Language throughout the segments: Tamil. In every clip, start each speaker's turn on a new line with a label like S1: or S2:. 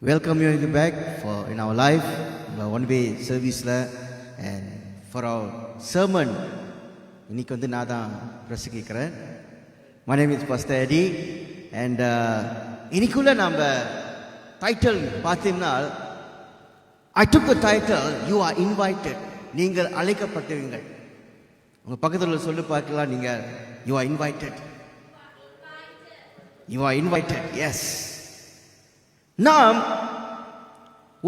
S1: Welcome you back for in our life, our one-way service and for our sermon. இன்னைக்கு வந்து நான் தான் பிரசங்கிக்கிறேன். My name is Pastor Eddie and இன்னைக்குள்ள நம்ம டைட்டில் பார்த்தீங்கன்னா I took the title You are invited. நீங்கள் அழைக்கப்பட்டவர்கள். உங்க பக்கத்துல சொல்லி பார்க்கலாம், நீங்க You are invited. You are invited. Yes. நாம்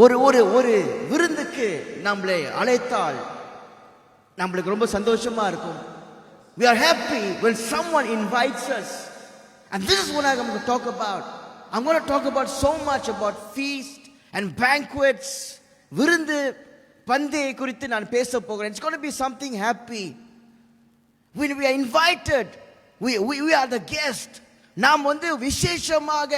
S1: ஒரு ஒரு ஒரு விருந்துக்கு நம்மளை அழைத்தால் நம்மளுக்கு ரொம்ப சந்தோஷமா இருக்கும். We are happy when someone invites us. And this is what I'm going to talk about. I'm going to talk about so much about feast and banquets. விருந்து பந்தை குறித்து நான் பேச போகிறேன். It's going to be something happy. When we are invited, we are the guest. நாம் வந்து விசேஷமாக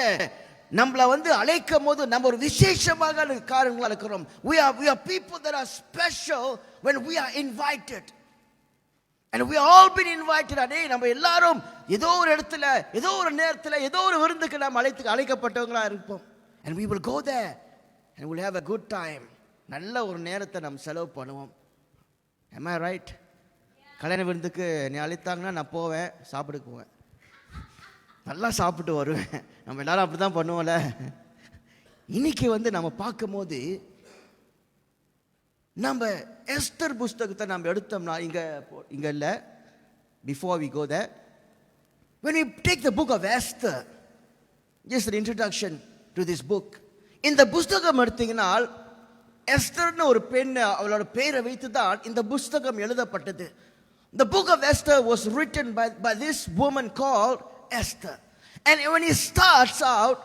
S1: நம்மள வந்து அழைக்கும் போது நம்ம ஒரு விசேஷமாக காரியங்களா இருக்கிறோம். we are people that are special when we are invited, and we all been invited. அடே நம்ம எல்லாரும் ஏதோ ஒரு இடத்துல ஏதோ ஒரு நேரத்துல ஏதோ ஒரு விருந்துக்கு நாம் அழைக்கப்பட்டவங்களா இருப்போம். and we will go there and we'll have a good time. நல்ல ஒரு நேரத்தை நாம் செலவு பண்ணுவோம். am I right? கல்யாண விருந்துக்கு நீ அழைத்தாங்கன்னா நான் போவேன், சாப்பிட போவேன், நல்லா சாப்பிட்டு வருவேன். நம்ம எல்லாரும் அப்படி தான் பண்ணுவோம்ல. இன்னைக்கு வந்து நம்ம பார்க்கும்போது நம்ம எஸ்தர் புஸ்தகத்தை நம்ம எடுத்தோம்னா இங்க இல்ல. Before we go there, when we take the book of Esther, just an introduction to this book. இந்த புஸ்தகம் எடுத்தீங்கன்னா எஸ்தர்னு ஒரு பெண், அவளோட பெயரை வைத்து தான் இந்த புஸ்தகம் எழுதப்பட்டது. The book of Esther was written by this woman called Esther. And when it starts out,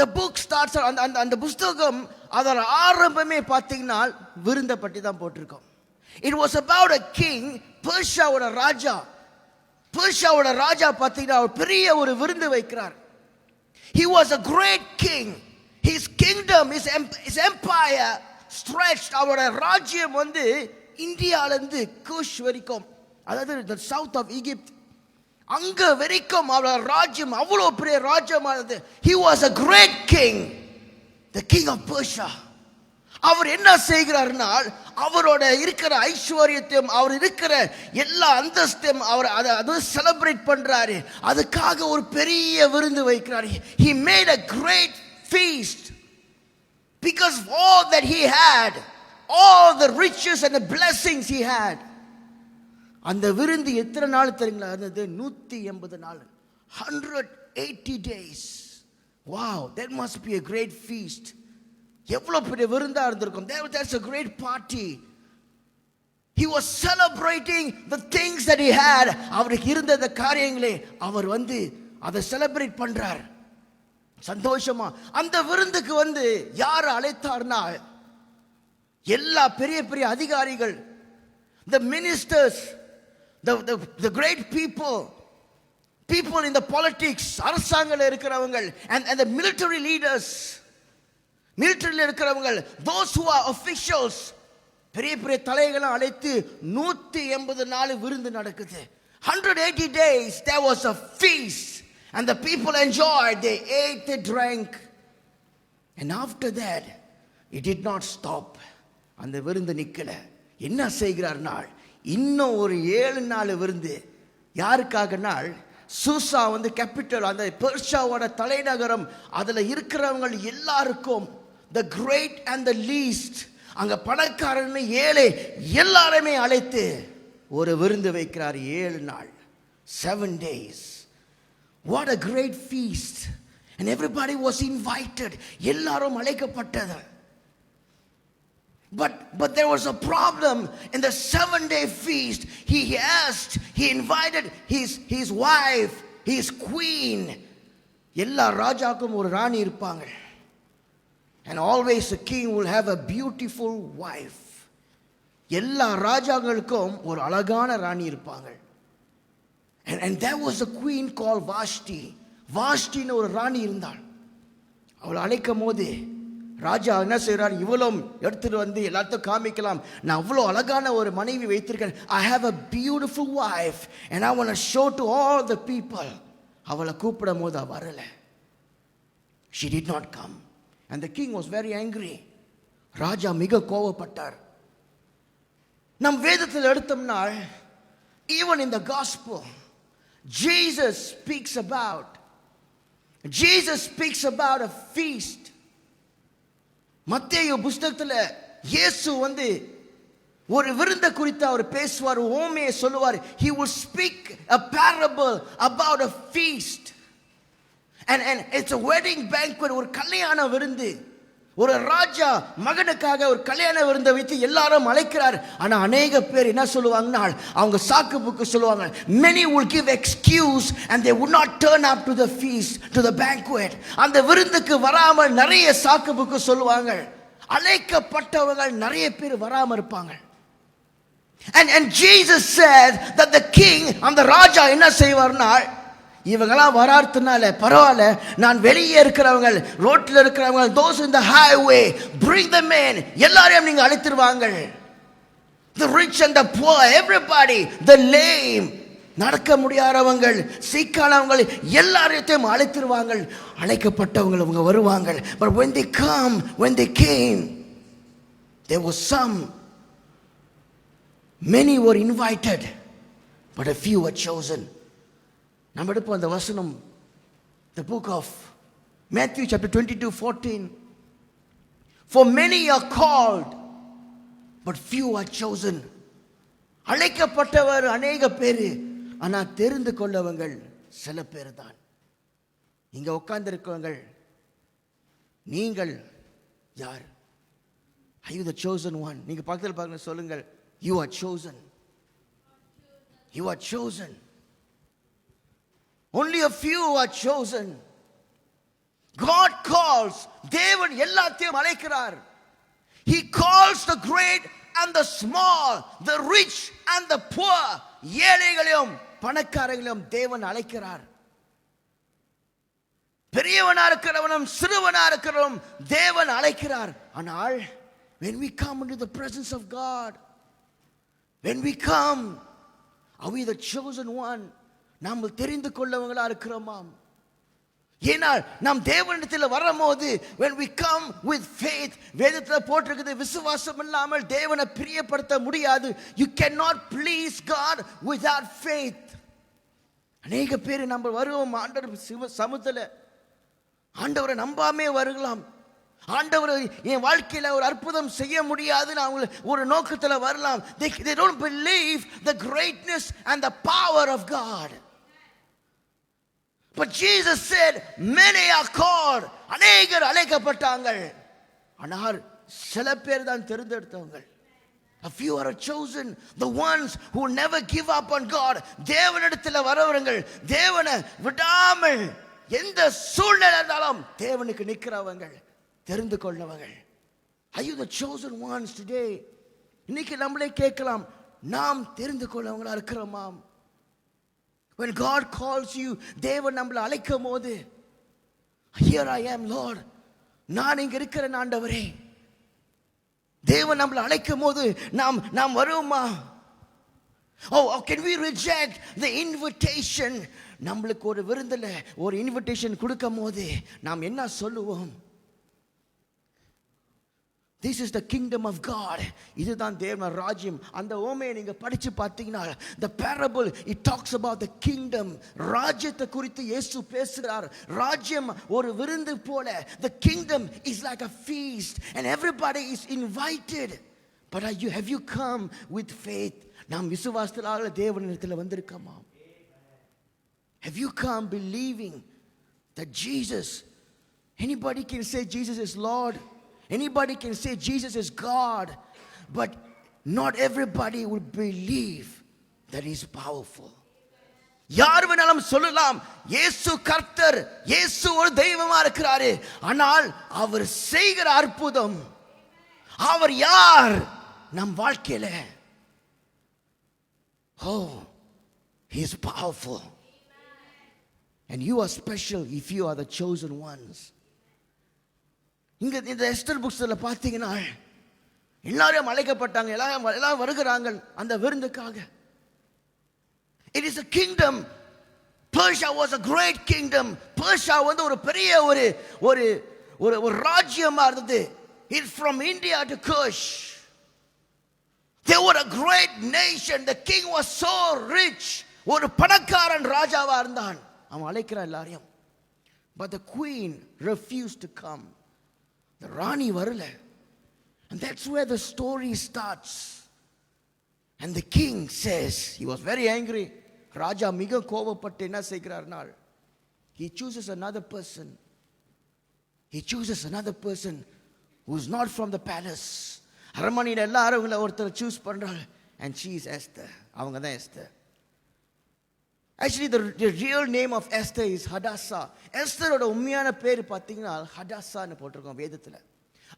S1: the book starts out, அந்த புஸ்தகம் அதோட ஆரம்பமே பார்த்தீங்கன்னா விருந்த பற்றி தான் போட்டிருக்கோம். It was about a king, பெர்ஷியாவோட ராஜா பார்த்தீங்கன்னா ஒரு பெரிய ஒரு விருந்து வைக்கிறார். He was a great king. His kingdom, his empire stretched. அவரோட ராஜ்யம் வந்து இந்தியால இருந்து குஷ் வரைக்கும், அதாவது the south of Egypt, அங்க வரைக்கும் அவரோட ராஜ்யம் அவ்வளவு பெரிய ராஜ்யமானது. He was a great king, the king of Persia. அவர் என்ன செய்கிறார்னா அவரோட இருக்கிற ஐஸ்வர்யத்தையும் அவர் இருக்கிற எல்லா அந்தஸ்தையும் அவர் அதை செலிப்ரேட் பண்றாரு. அதுக்காக ஒரு பெரிய விருந்து வைக்கிறார். He made a great feast because of all that he had, all the riches and the blessings he had. அந்த விருந்து எத்தனை நாள் தெரியுங்களா இருந்தது? 180 நாள், 180 days. Wow, that must be a great feast. எவ்வளவு பெரிய விருந்தா இருந்திருக்கும். That's a great party. He was celebrating the things that he had. அவருக்கு இருந்த அந்த காரியங்களே அவர் வந்து அதை செலிப்ரேட் பண்றார் சந்தோஷமா. அந்த விருந்துக்கு வந்து யார் அழைத்தார்னா எல்லா பெரிய பெரிய அதிகாரிகள், the ministers, the great people in the politics, அரசாங்கல இருக்கிறவங்க, and the military leaders, military இருக்கிறவங்க, those who are officials, பெரிய பெரிய தலைகளை அழைத்து 180 நாள் விருந்து நடக்குது. 180 days there was a feast and the people enjoyed, they ate, they drank, and after that it did not stop. அந்த விருந்து நிக்கல. என்ன செய்கிறார்னா இன்னும் ஒரு 7 நாள் விருந்து. யாருக்காக? சூசா வந்து கேபிட்டல், அந்த பெர்ஷியாவோட தலைநகரம், அதுல இருக்கிறவங்க எல்லாருக்கும், the great and the least, அங்க பணக்காரன் ஏழை எல்லாருமே அழைத்து ஒரு விருந்து வைக்கிறார். 7 நாள், 7 days. What a great feast. And everybody was invited. எல்லாரும் அழைக்கப்பட்டது. But there was a problem in the 7-day feast. He invited his wife, his queen. எல்லா ராஜாக்கும் ஒரு ராணி இருப்பாங்க. And always a king will have a beautiful wife. எல்லா ராஜாக்களுக்கும் ஒரு அழகான ராணி இருப்பாங்க. And there was a queen called Vashti. வாஷ்டின்னு ஒரு ராணி இருந்தாள். அவளை அழைக்கும் போது ராஜா என்ன செய்றார்? இவளும் எடுத்துட்டு வந்து எல்லாத்தையும் காமிக்கலாம், நான் அவ்வளோ அழகான ஒரு மனைவி வைத்திருக்கேன். I have a beautiful wife and I want to show to all the people. அவளை கூப்பிடும் போது வரல. She did not come. And the king was very angry. ராஜா மிக கோபப்பட்டார். நம் வேதத்தில் எடுத்தோம்னா, even in the gospel, Jesus speaks about a feast. மத்தேயு புத்தகத்தில் இயேசு ஒரு விருந்த குறித்து அவர் பேசுவார், ஓமையை சொல்லுவார். He will speak a parable about a feast. And it's a wedding banquet, ஒரு கல்யாண விருந்து. ஒரு ராஜா மகனுக்காக ஒரு கல்யாண விருந்தை வைத்து எல்லாரும் அழைக்கிறார். ஆனா அநேக பேர் என்ன சொல்லுவாங்கன்னா, அவங்க சாக்கு புக்கு சொல்லுவாங்க. Many will give excuse and they would not turn up to the feast, to the banquet. அந்த விருந்துக்கு வராமல் நிறைய சாக்கு புக்கு சொல்லுவாங்க. அழைக்கப்பட்டவர்கள் நிறைய பேர் வராம இருப்பாங்க. And Jesus said that the king, அந்த ராஜா என்ன செய்வார்னா, இவங்கெல்லாம் வராதனால பரவாயில்ல, நான் வெளியே இருக்கிறவங்க, ரோட்ல இருக்கிறவங்க, those in the highway, bring them in, எல்லாரையும் நீங்க அழைத்துருவாங்க. The rich and the poor, everybody, the lame, நடக்க முடியாதவங்க, சீக்கானவங்க, எல்லாரையும் அழைத்துருவாங்க. அழைக்கப்பட்டவங்க அவங்க வருவாங்க. But when they came, there was many were invited, but a few were chosen. நம்ம எடுப்போம் அந்த வசனம், the book of Matthew chapter 22:14. For many are called, but few are chosen. அழைக்கப்பட்டவர் அநேக பேர், ஆனா தெரிந்து கொள்ளவங்க சில பேர் தான். இங்க உட்கார்ந்து இருக்கவங்க, நீங்கள் யார்? Are you the chosen one? நீங்க பக்கத்தில் பாருங்க, சொல்லுங்கள், you are chosen. You are chosen. Only a few are chosen. God calls. தேவன் எல்லாத்தையும் அழைக்கிறார். He calls the great and the small, the rich and the poor. ஏழைகளையும் பணக்காரர்களையும் தேவன் அழைக்கிறார். பெரியவனா இருக்கிறவனும் சிறுவனா இருக்கிறவனும் தேவன் அழைக்கிறார். ஆனால் when we come into the presence of God, when we come, are we the chosen one? நாம் தெரிந்து கொள்ளவங்களா இருக்கிறோமா? ஏனால் நாம் தேவனிடத்தில் வரும்போது, when we come with faith, வேதத்தில் போட்டிருக்குது, விசுவாசம் இல்லாமல் தேவனை பிரியப்படுத்த முடியாது. You cannot please God without faith. அநேக பேர் நம்ம வருவோம் ஆண்டவர் சமூகத்தில், ஆண்டவரை நம்பாமே வருகலாம். ஆண்டவர் என் வாழ்க்கையில ஒரு அற்புதம் செய்ய முடியாது, நான் ஒரு நோக்கத்தில் வரலாம். They don't believe the greatness and the power of God. But Jesus said, many are called. அநேகர் அழைக்கப்பட்டாங்க, ஆனால் சில பேர் தான் தேர்ந்தெடுத்தவங்க. A few are chosen, the ones who never give up on God. தேவனிடத்தில் வரவங்க, தேவனை விடாமல் எந்த சூழ்நிலை இருந்தாலும் தேவனுக்கு நிற்கிறவங்க, தெரிந்து கொள்ளவங்க. Are you the chosen ones today? இன்னைக்கு நம்மளே கேட்கலாம், நாம் தெரிந்து கொள்ளவங்களா இருக்கிறோமா? When God calls you, தேவன் நம்மளை அழைக்கும் போது, here I am Lord, நான் இங்க இருக்கிறேன் ஆண்டவரே. தேவன் நம்மளை அழைக்கும் போது நாம் வருவோமா? Oh, can we reject the invitation? நம்மளுக்கு ஒரு விருந்தில் ஒரு இன்விடேஷன் கொடுக்கும் போது நாம் என்ன சொல்லுவோம்? This is the kingdom of God. இதுதான் தேவன ராஜ்யம். அந்த ஓமையை நீங்க படிச்சு பார்த்தீங்கன்னா, the parable, it talks about the kingdom. ராஜ்யத்தை குறித்து இயேசு பேசுகிறார். ராஜ்யம் ஒரு விருந்து போல. The kingdom is like a feast and everybody is invited. But have you come with faith? நாம் விசுவாசத்தால தேவனிடத்தில் வந்திருக்கோமா? Have you come believing that Jesus, anybody can say Jesus is Lord, anybody can say Jesus is God, but not everybody will believe that He's powerful. யார் வேணாலும் சொல்லலாம், இயேசு கர்த்தர், இயேசு ஒரு தெய்வமா இருக்கிறாரு, ஆனால் அவர் செய்கிற அற்புதம், அவர் யார் நம் வாழ்க்கையில? Oh, He is powerful. And you are special if you are the chosen ones. இங்க இந்த எஸ்தர் புக்ஸ்ல பாத்தீங்கன்னா, எல்லாரும் அழைக்கப்பட்டாங்க, எல்லாம் வருகிறாங்க அந்த விருந்துக்காக. It is a kingdom. Persia was a great kingdom. Persia ஒரு பெரிய ஒரு ராஜ்யமா இருந்தது. It's from India to Kush. They were a great nation. The king was so rich. ஒரு பணக்காரன் ராஜாவா இருந்தான். அவன் அழைக்கிறான் எல்லாரையும். But the queen refused to come. The ராணி வரல. And that's where the story starts. And the king says, he was very angry. ராஜா மிக கோபப்பட்டு என்ன செய்கிறார்னால், he chooses another person. He chooses another person who's not from the palace. அரண்மனையில் எல்லாரும் ஒருத்தர் சூஸ் பண்றாள். And she is Esther. அவங்க தான் Esther. Actually the real name of Esther is Hadassah. எஸ்தரோட உண்மையான பேர் பார்த்தீங்கன்னா ஹடாசான்னு போட்டிருக்கோம் வேதத்தில்.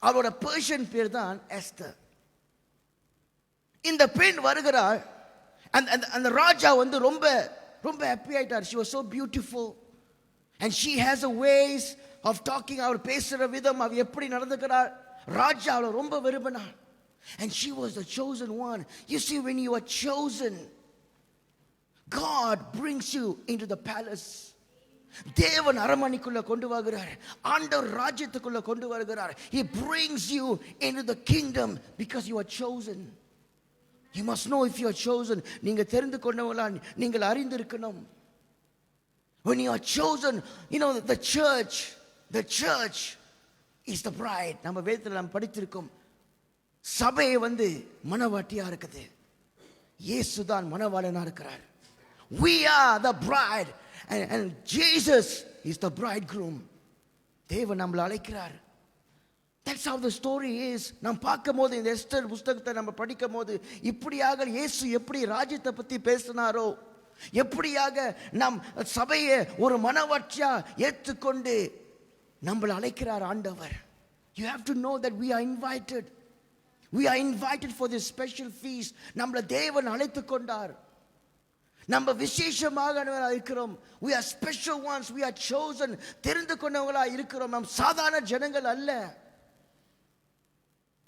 S1: அவரோட பெர்ஷியன் பேர் தான் எஸ்தர். இந்த பெண் வருகிறாள். அந்த ராஜா வந்து ரொம்ப ரொம்ப ஹாப்பி ஆயிட்டார். She was so beautiful and she has a ways of talking. அவர் பேசுற விதம், அவர் எப்படி நடந்துக்கிறார், ராஜா அவளை ரொம்ப விரும்பினார். And she was the chosen one. You see, when you are chosen, God brings you into the palace. தேவன் அரண்மனைக்குள்ள கொண்டு வருகிறார். ஆண்டவர் ராஜ்யத்துக்குள்ள கொண்டு வருகிறார். He brings you into the kingdom because you are chosen. You must know if you are chosen. நீங்க தெரிந்து கொண்டவங்களா நீங்கள் அறிந்திருக்கணும். When you are chosen, you know the church is the bride. நம்ம வேதத்தில் நாம் படித்திருக்கோம். சபை வந்து மணவாட்டியா இருக்குது. இயேசு தான் மணவாளனா இருக்கிறார். We are the bride and Jesus is the bridegroom. தேவன் நம்மளை அழைக்கிறார். That's how the story is. நாம் பார்க்கும்போது இந்த எஸ்தர் புத்தகத்தை நம்ம படிக்கும்போது இப்படியாக இயேசு எப்படி ராஜ்யத்தை பத்தி பேசினாரோ, எப்படியாக நம் சபையை ஒரு மணவாட்டியா ஏற்றுக்கொண்டு நம்மளை அழைக்கிறார் ஆண்டவர். You have to know that we are invited. We are invited for this special feast. நம்மளை தேவன் அழைத்து கொண்டார். நம்ம விசேஷமாக இருக்கிறோம். We are special ones. We are chosen. தெரிந்து கொண்டவங்களா இருக்கிறோம். நாம் சாதாரண ஜனங்கள் அல்ல.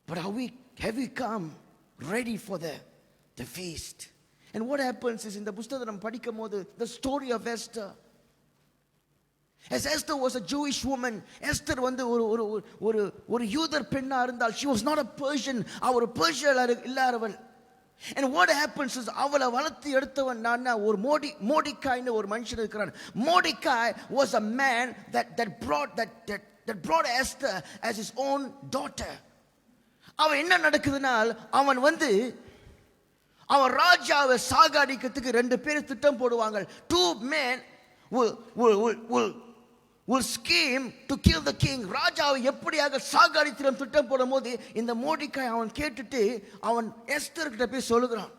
S1: But have we come ready for the feast? And what happens is, in the புத்தகத்தை நம்ம படிக்கும்போது the story of Esther. As Esther was a Jewish woman, Esther வந்து ஒரு யூதர் பெண்ணா இருந்தால். She was not a Persian. அவர் பெர்ஷியல் இல்லாதவன். And what happens is, அவளை வளர்த்து எடுத்தவன் நான் ஒரு மோடிகாய்னு ஒரு மனுஷன் இருக்கிறான். Mordecai was a man that brought Esther as his own daughter. அவன் என்ன நடக்குதுனால், அவன் ராஜாவை சாகடிக்கிறதுக்கு ரெண்டு பேர் திட்டம் போடுவாங்க. Two men will scheme to kill the king. ராஜாவை எப்படியாக சாகடித்திரம் திட்டம் போடும்போது இந்த மோடிகாய் அவன் கேட்டுட்டு அவன் எஸ்தர் கிட்ட போய் சொல்லுகிறான்,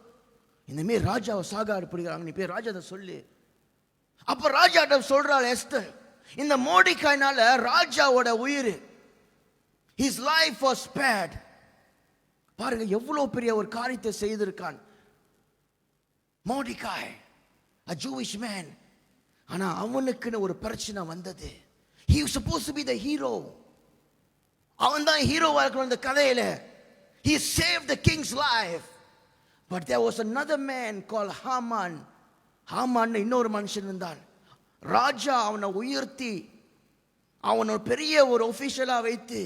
S1: இந்த மாதிரி ராஜாவை சாகடிப்படுகிறாங்க, நீ போய் ராஜாவை சொல்லு. அப்ப ராஜாட்ட சொல்றாள் எஸ்தர், இந்த மோடிகாய்னால ராஜாவோட உயிர், his life was spared. பாருங்க எவ்வளவு பெரிய ஒரு காரியத்தை செய்திருக்கான் Mordecai, a Jewish man. ஆனா அவனுக்குன்னு ஒரு பிரச்சனை வந்தது. He was supposed to be the hero. அவன் தான் ஹீரோவா இருக்கணும் இந்த கதையில. He saved the king's life. But there was another man called Haman. Haman இன்னொரு மனுஷன் இருந்தான். ராஜா அவனை உயர்த்தி அவனை பெரிய ஒரு ஒபிஷியலா வைத்து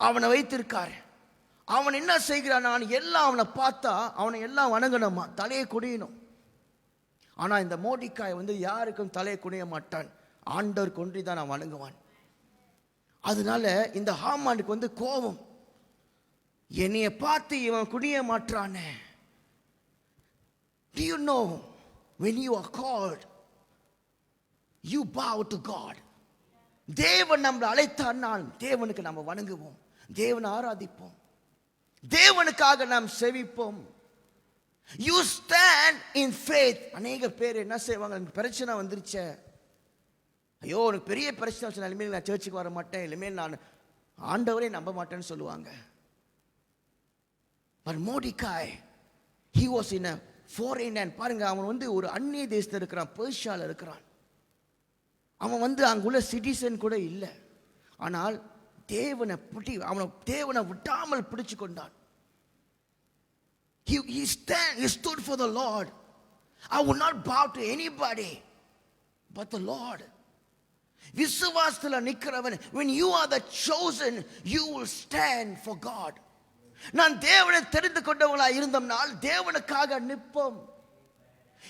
S1: அவனை வைத்திருக்கார். அவன் என்ன செய்கிறான், நான் எல்லாம் அவனை பார்த்தா அவனை எல்லாம் வணங்கணுமா, தலையை குனியணும். ஆனா இந்த மோடிகாய் வந்து யாருக்கும் தலையை குனிய மாட்டான், ஆண்டவர் கொன்றி தான் நான் வணங்குவான். அதனால இந்த ஹாமானுக்கு வந்து கோபம், என்னைய பார்த்து இவன் குனிய மாட்டானே. Do you know, when you are called, you bow to God. தேவன் நம்மளை அழைத்தால் தேவனுக்கு நம்ம வணங்குவோம், தேவனை ஆராதிப்போம், தேவனுக்காக நாம் செவிப்போம். You stand in faith. அநேக பேர் என்ன செய்வாங்க, பிரச்சனை வந்துருச்சே, ஐயோ எனக்கு பெரிய பிரச்சனை வச்சு, இனிமேல் நான் சர்ச்சுக்கு வர மாட்டேன், இனிமேல் நான் ஆண்டவரே நம்ப மாட்டேன்னு சொல்லுவாங்க. But Mordecai, he was in a foreign land. பாருங்க, அவன் வந்து ஒரு அந்நிய தேசத்தில் இருக்கிறான், பெர்ஷியால இருக்கிறான். அவன் வந்து அங்குள்ள சிட்டிசன் கூட இல்லை. ஆனால் தேவனை விட்டாமல் பிடிச்சு கொண்டான். He stood for the Lord. I would not bow to anybody but the Lord. விசுவாசத்துல நிக்கிறவன், when you are the chosen, you will stand for God. நான் தேவனை தெரிந்து கொண்டவங்களா இருந்தோம்னால் தேவனுக்காக நிற்போம்.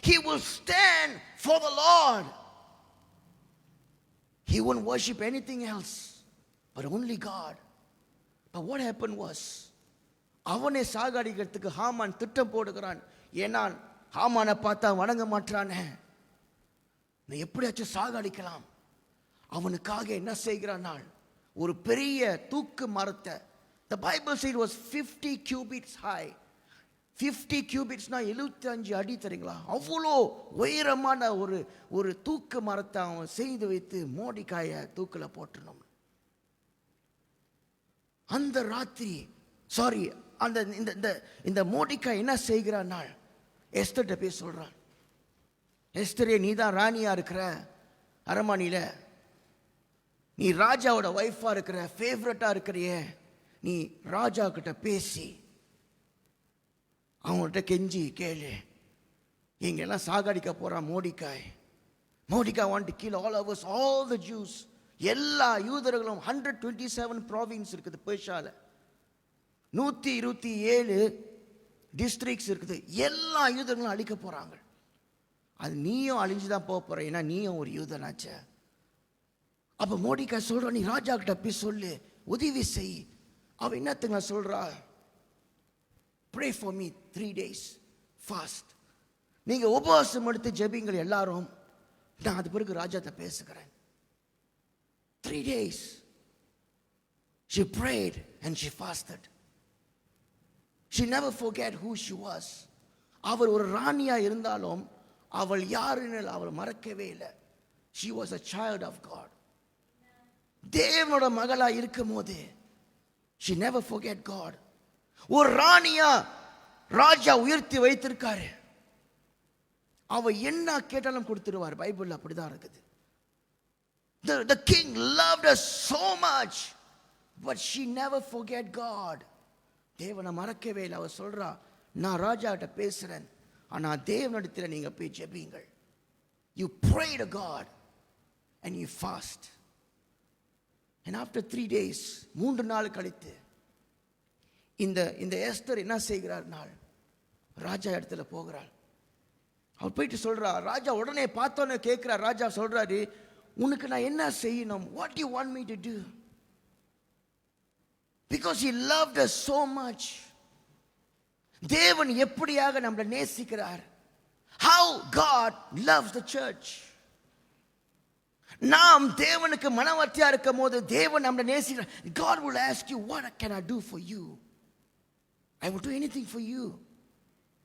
S1: He will stand for the Lord. He won't worship anything else but only God. But what happened was, அவனை சாகடிக்கிறதுக்கு ஹாமான் திட்டம் போடுகிறான். ஏன்னா ஹாமானை பார்த்தா வணங்க மாட்டானே, நான் எப்படியாச்சும் சாகடிக்கலாம். அவனுக்காக என்ன செய்கிறான், ஒரு பெரிய தூக்கு மரத்தை, the Bible said it was 50 cubits high. 50 cubits 75 அடி தெரியுங்களா, அவ்வளோ உயரமான ஒரு தூக்கு மரத்தை அவன் செய்து வைத்து மோடிக்காயை தூக்கில போட்டணும். அந்த ராத்திரி அந்த இந்த மோடிக்காய் என்ன செய்கிறான், எஸ்தர்ட்ட போய் சொல்றான், எஸ்தரே நீ தான் ராணியா இருக்கிற அரண்மனையில, நீ ராஜாவோட வைஃபா இருக்கிற, ஃபேவரட்டா இருக்கிறியே, நீ ராஜா கிட்ட பேசி அவங்கள்ட்ட கெஞ்சி கேளு, இங்கெல்லாம் சாகடிக்க போறான் மோடிக்காய். want to kill all of us, all the Jews. எல்லா யூதர்களும் 127 ப்ராவின்ஸ் இருக்குது பெர்ஷியால, 127 டிஸ்ட்ரிக்ட்ஸ் இருக்குது, எல்லா யூதர்களும் அழிக்க போறாங்க. அது நீயும் அழிஞ்சுதான் போற, ஏன்னா நீயும் ஒரு யூதனாச்ச. அப்ப மோடிக்காய் சொல்ற, நீ ராஜா கிட்ட போய் சொல்லு, உதவி செய். அவ என்னத்துங்க சொல்றா, pray for me 3 days fast. நீங்க உபவாசம் எடுத்து ஜெபிங்கள் எல்லாரும், நான் அது பிறகு ராஜாட்ட பேசுகிறேன். 3 days she prayed and she fasted. She never forget who she was. அவள் ஒரு ராணியா இருந்தாலும் அவள் யாருன்னு அவள் மறக்கவே இல்லை. She was a child of God. தேவனோட மகளா இருக்கும் போது she never forget God. ஒரு ராணியா ராஜா உயர்த்தி வைத்திருக்காரு, அவ என்ன கேட்டாலும் கொடுத்துருவார். பைபிள் அப்படிதான் இருக்குது. The king loved her so much, but she never forget God. தேவனை மறக்கவே இல்லை. அவ சொல்றா, நான் ராஜா கிட்ட பேசுறேன், ஆனா தேவனிடத்தில் நீங்க போய் ஜெபிங்கள். You pray to God and you fast. And after 3 days, 3 நாள் கழித்து இந்த எஸ்தர் என்ன செய்கிறார், ராஜா இடத்துல போகிறாள். அவர் போயிட்டு சொல்றா, ராஜா உடனே பார்த்தோன்னு கேட்கிறார். ராஜா சொல்றாரு, உனக்கு நான் என்ன செய்யணும், what do you want me to do? Because he loved us so much. தேவன் எப்படியாக நம்மளை நேசிக்கிறார், how God loves the church. நாம் தேவனுக்கு மனவர்த்தியா இருக்கும் போது தேவன் நம்மளை நேசிக்கிறார். God will ask you, what can I do for you? I will do anything for you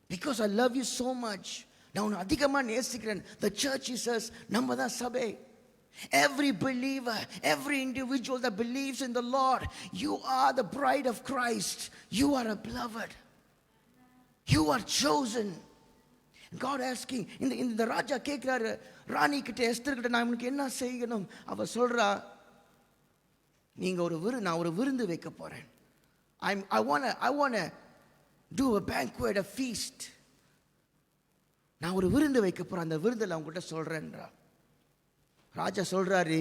S1: because I love you so much. நான் உன்னை அதிகமா நேசிக்கிறேன். The church is us, நம்ம தான் சபை. Every believer, every individual that believes in the Lord, you are the bride of Christ. You are a beloved. You are chosen. God asking, இந்த ராஜா கேட்கிறாரு ராணி கிட்ட, எஸ்தர் கிட்ட, நான் உனக்கு என்ன செய்யணும்? அவ சொல்றா, நீங்க நான் ஒரு விருந்து வைக்க போறேன். I want to do a banquet, a feast. நான் ஒரு விருந்து வைக்க போறேன், அந்த விருந்தில் அவங்ககிட்ட சொல்றேன்றா. ராஜா சொல்றாரு,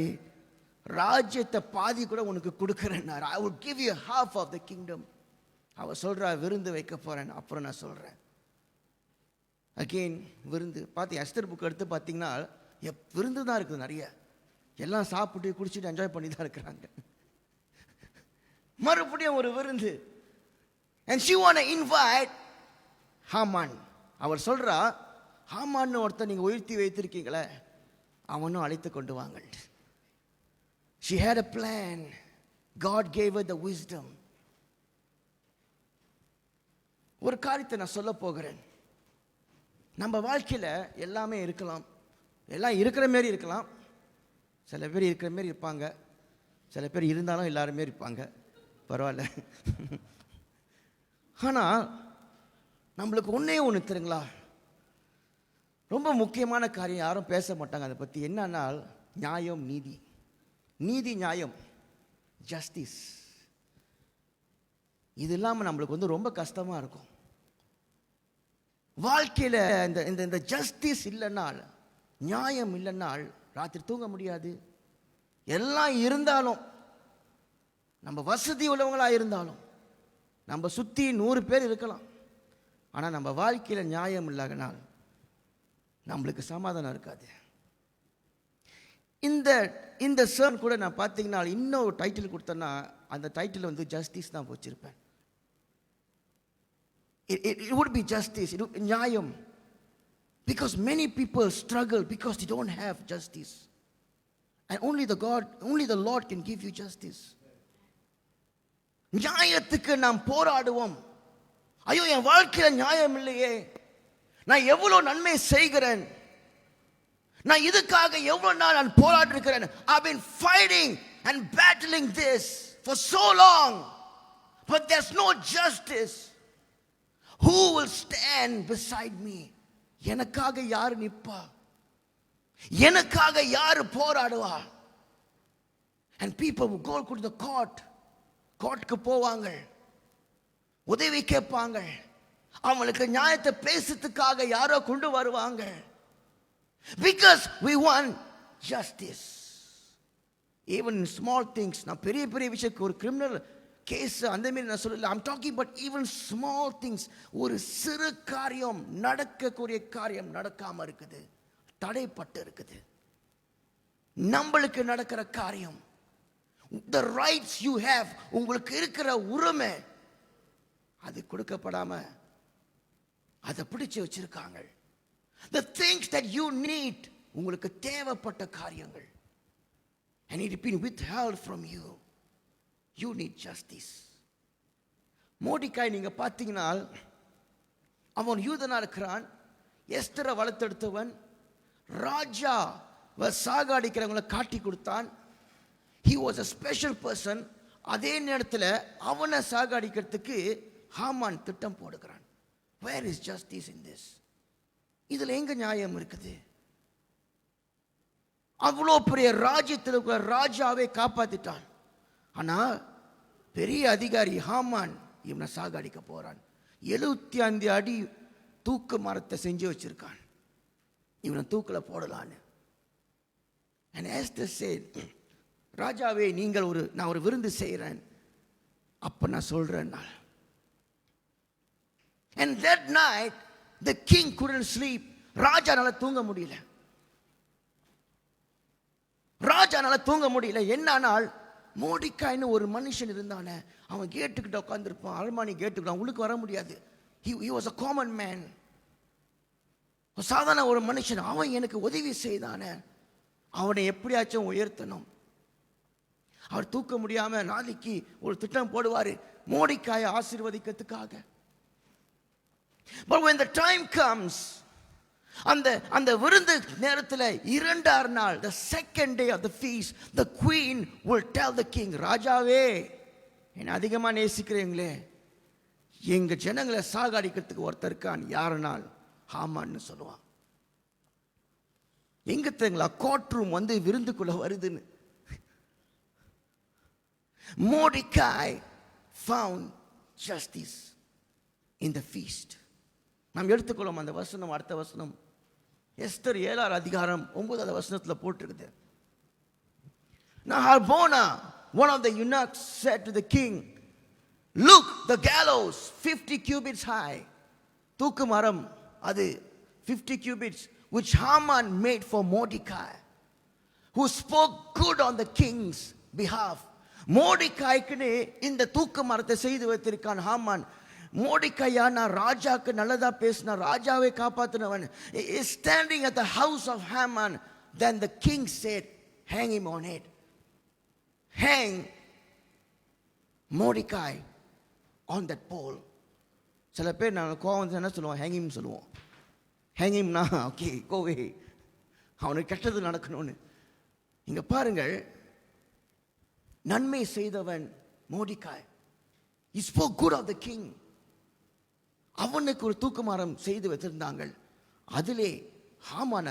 S1: ராஜ்யத்தை பாதி கூட உனக்கு கொடுக்கறேன்னாரு. I will give you half of the kingdom. அவ சொல்றா, விருந்து வைக்க போறேன், அப்புறம் நான் சொல்றேன். அகெயின் விருந்து பார்த்து எஸ்தர் புக் எடுத்து பார்த்தீங்கன்னா விருந்து தான் இருக்குது நிறைய. எல்லாம் சாப்பிட்டு குடிச்சிட்டு என்ஜாய் பண்ணி தான் இருக்கிறாங்க. மறுபடியும் ஒரு விருந்து. And she want to invite Haman. அவர் சொல்றா, ஹாமான்னு ஒருத்தர் நீங்க உயர்த்தி வைத்திருக்கீங்களே, அவனும் அழைத்து கொண்டு வாங்க. She had a plan. God gave her the wisdom. ஒரு காரியத்தை நான் சொல்ல போகிறேன். நம்ம வாழ்க்கையில் எல்லாமே இருக்கலாம், எல்லாம் இருக்கிற மாரி இருக்கலாம், சில பேர் இருக்கிற மாரி இருப்பாங்க, சில பேர் இருந்தாலும் எல்லாருமே இருப்பாங்க, பரவாயில்ல. ஆனால் நம்மளுக்கு ஒன்றே ஒன்று தெரியுங்களா, ரொம்ப முக்கியமான காரியம், யாரும் பேச மாட்டாங்க அதை பற்றி. என்னன்னா நியாயம், நீதி. நீதி, நியாயம், ஜஸ்டிஸ். இது இல்லாமல் நம்மளுக்கு ரொம்ப கஷ்டமாக இருக்கும் வாழ்க்கையில். இந்த ஜஸ்டிஸ் இல்லைனால், நியாயம் இல்லைனால் ராத்திரி தூங்க முடியாது, எல்லாம் இருந்தாலும், நம்ம வசதி உள்ளவங்களா இருந்தாலும், நம்ம சுற்றி 100 பேர் இருக்கலாம், ஆனால் நம்ம வாழ்க்கையில் நியாயம் இல்லாதனால் நம்மளுக்கு சமாதானம் இருக்காது. இந்த சர்மன் கூட நான் பார்த்தீங்கன்னா இன்னொரு டைட்டில் கொடுத்தேன்னா அந்த டைட்டில் வந்து ஜஸ்டிஸ் தான் வச்சிருப்பேன். It would be justice, it would be நியாயம். Because many people struggle because they don't have justice. And only the Lord can give you justice. நியாயத்துக்கு நாம் போராடுவோம். ஐயோ, என் வாழ்க்கையில் நியாயம் இல்லையே, நான் எவ்வளவு நன்மை செய்கிறேன், நான் இதுக்காக எவ்வளவு நாள் நான் போராடி இருக்கிறேன். I've been fighting and battling this for so long, but there's no justice. Who will stand beside me? எனக்காக யார் நிப்பா, எனக்காக யார் போராடுவா? And people will go to the கோர்ட்டுக்கு போவாங்க, உதவி கேட்பாங்க, அவங்களுக்கு நியாயத்தை பேசுறதுக்காக யாரோ கொண்டு வருவாங்க. Because we want justice. Even in small things. நான் பெரிய பெரிய விஷயம், ஒரு கிரிமினல் கேஸ் அந்த மாதிரி நான் சொல்லல. I'm talking about even small things. ஒரு சிறு காரியம், நடக்கக்கூடிய காரியம் நடக்காம இருக்குது, தடைப்பட்டு இருக்குது. நம்மளுக்கு நடக்கிற காரியம், the rights you have, உங்களுக்கு இருக்கிற உரிமை அது கொடுக்கப்படாம அதை பிடிச்சு வச்சிருக்காங்க. The things that you need, உங்களுக்கு தேவைப்பட்ட காரியங்கள், and it has been withheld from you. You need justice. மோடிகாய் நீங்க பார்த்தீங்கன்னா அவன் யூதனா இருக்கிறான், எஸ்தரை வளர்த்தெடுத்தவன், ராஜா சாகடிக்கிறவங்களை காட்டி கொடுத்தான். He was a special person. அதே நேரத்தில் அவனை சாகடிக்கிறதுக்கு ஹாமான் திட்டம் போடுகிறான். Where is justice in this? இதுல எங்க நியாயம் இருக்குது? அவ்வளோ பெரிய ராஜ்யத்தில் ராஜாவை காப்பாத்திட்டான். ஆனா பெரிய அதிகாரி ஹாமான் இவனை சாகடிக்க போறான். 75 அடி தூக்கு மரத்தை செஞ்சு வச்சிருக்கான், இவனை தூக்கில போடலான்னு. And Esther said, ராஜாவே, நான் ஒரு விருந்து செய்கிறேன், அப்ப நான் சொல்றேன். And that night the king couldn't sleep. ராஜானால தூங்க முடியல. என்னானால் மோடிகாய்னு ஒரு மனுஷன் இருந்தானே, அவன் கேட்டுக்கிட்ட உட்காந்துருப்பான், அரண்மனை கேட்டுக்கிட்டான், உள்ளுக்கு வர முடியாது. He was a common man. சாதாரண ஒரு மனுஷன். அவன் எனக்கு உதவி செய்தானே, அவனை எப்படியாச்சும் உயர்த்தணும். அவர் தூக்க முடியாம நாளைக்கு ஒரு திட்டம் போடுவாரு மோடிகாயை ஆசீர்வதிக்கிறதுக்காக. But when the time comes, அந்த விருந்து நேரத்தில் 2ஆம் நாள், the second day of the feast, the queen will tell the king, ராஜாவே, என்ன அதிகமா நேசிக்கிறீங்களே, எங்க ஜனங்களை சாகடிக்கிறதுக்கு ஒருத்தர் இருக்கான், யாருனால் ஹாமான்னு சொல்லுவான். எங்க தெரியுங்களா, கோர்ட் ரூம் வந்து விருந்துக்குள்ள வருதுன்னு. Mordecai found justice in the feast. நாம் எடுத்துக்கொள்ளும் அந்த வசனம், அடுத்த வசனம் எஸ்தர் 7ஆம் அதிகாரம் 9ஆவது வசனத்தில் போட்டிருக்குது. Now Harbona, one of the eunuchs, said to the king, look, the gallows 50 cubits high, தூக்கு மரம் அது 50 cubits, which Haman made for Mordecai, who spoke good on the king's behalf. மோடிகாய்க்குன்னு இந்த தூக்கு மரத்தை செய்து வைத்திருக்கான் ஹாமான். மோடிகாயா, நான் ராஜாக்கு நல்லதா பேசின, ராஜாவை காப்பாத்தினவன், is standing at the house of Haman. Then the king said, hang him on it. Hang Mordecai on that pole. சில பேர் நாங்கள் கோவம் என்ன சொல்லுவோம், hang him சொல்லுவோம். hang him na, okay, go away, அவனுக்கு கெட்டது நடக்கணும்னு. இங்க பாருங்கள், நன்மை செய்தவன் மோடிகாய். He spoke good of the king. அவனுக்கு ஒரு தூக்குமரம் செய்து வைத்திருந்தாங்க. அதிலே ஹாமான